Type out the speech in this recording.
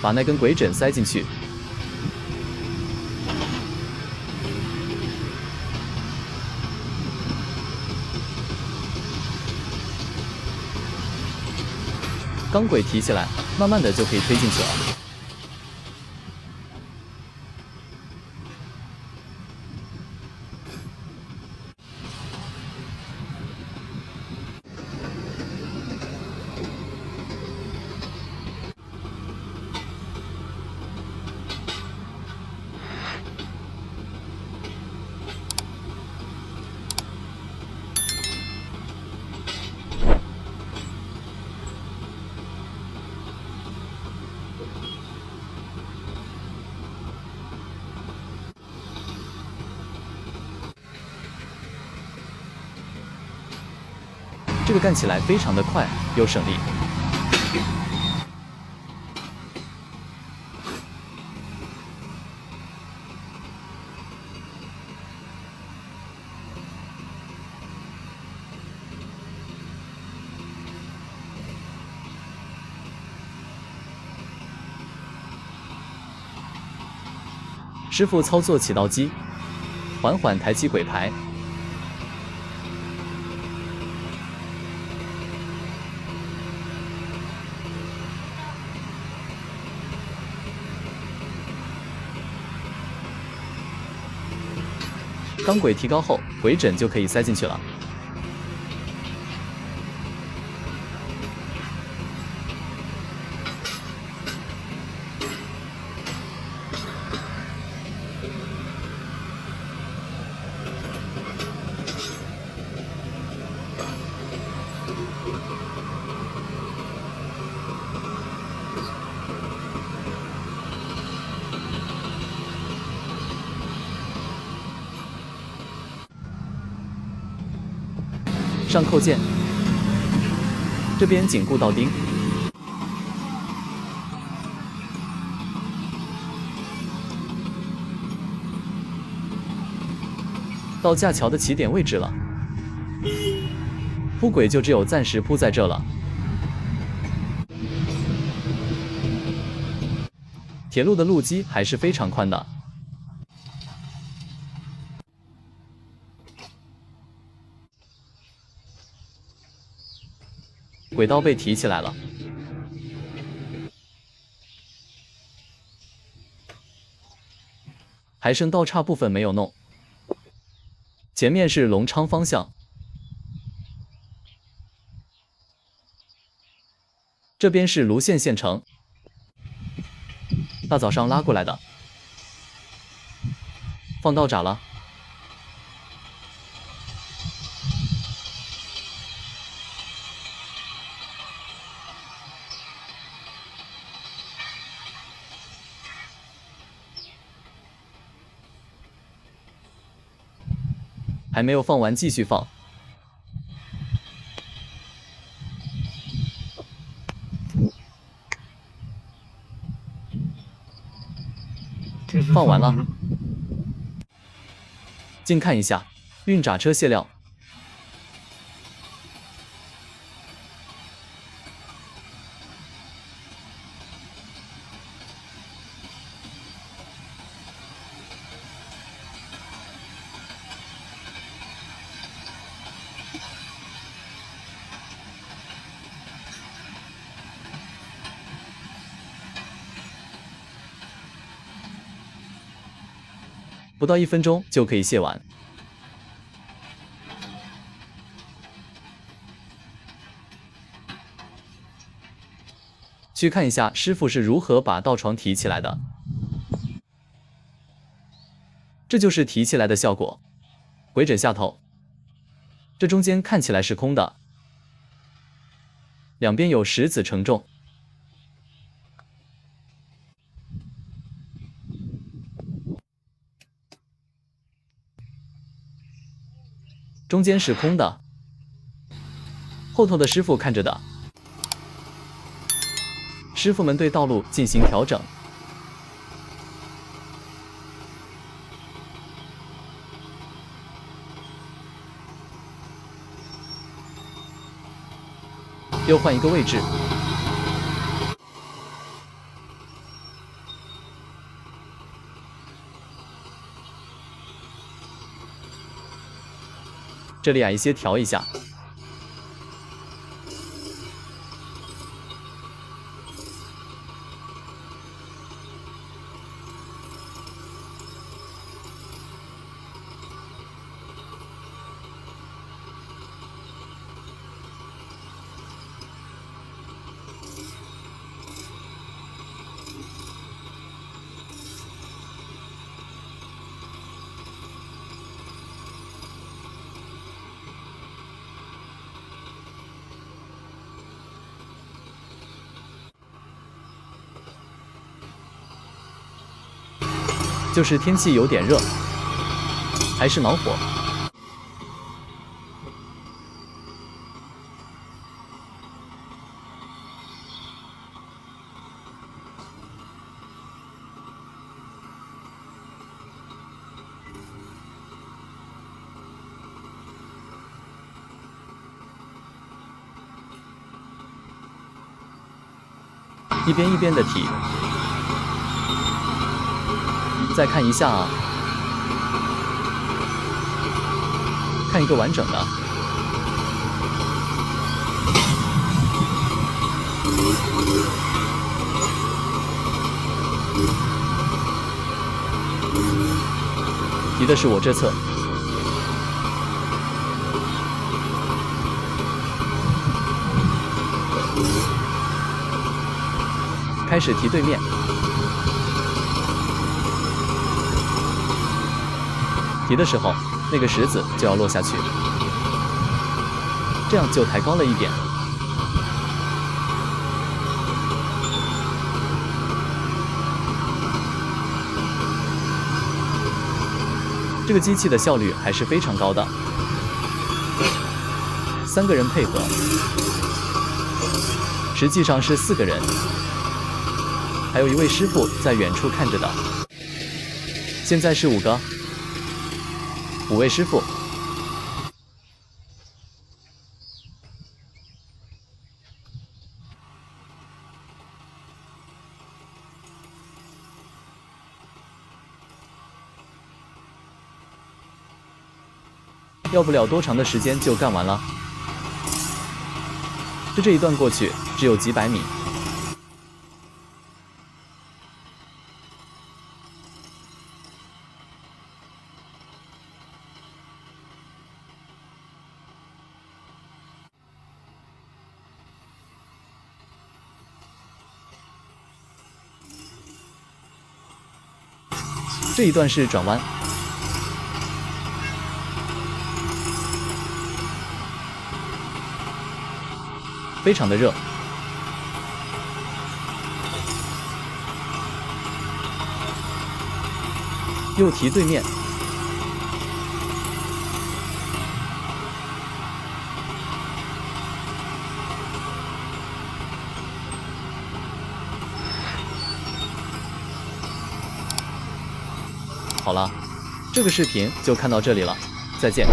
把那根轨枕塞进去。钢轨提起来，慢慢的就可以推进去了。这个干起来非常的快，又省力。师傅操作起道机，缓缓抬起轨牌。钢轨提高后，轨枕就可以塞进去了。上扣件，这边紧固到钉，到架桥的起点位置了。铺轨就只有暂时铺在这了。铁路的路基还是非常宽的。轨道被提起来了，还剩道岔部分没有弄。前面是隆昌方向，这边是泸县县城。大早上拉过来的，放道闸了。还没有放完，继续放。放完了，近看一下，运闸车卸料。不到1分钟就可以卸完。去看一下师傅是如何把道床提起来的。这就是提起来的效果。轨枕下头，这中间看起来是空的，两边有石子承重。中间是空的，后头的师傅看着的。师傅们对道路进行调整。又换一个位置。这里矮一些调一下。就是天气有点热，还是恼火。一边的提。再看一下啊，看一个完整的。提的是我这侧。开始提对面。提的时候，那个石子就要落下去，这样就抬高了一点。这个机器的效率还是非常高的，3个人配合，实际上是4个人，还有一位师傅在远处看着的。现在是5个。5位师傅，要不了多长的时间就干完了。这一段过去只有几百米。这一段是转弯，非常的热。又提对面，好了，这个视频就看到这里了，再见。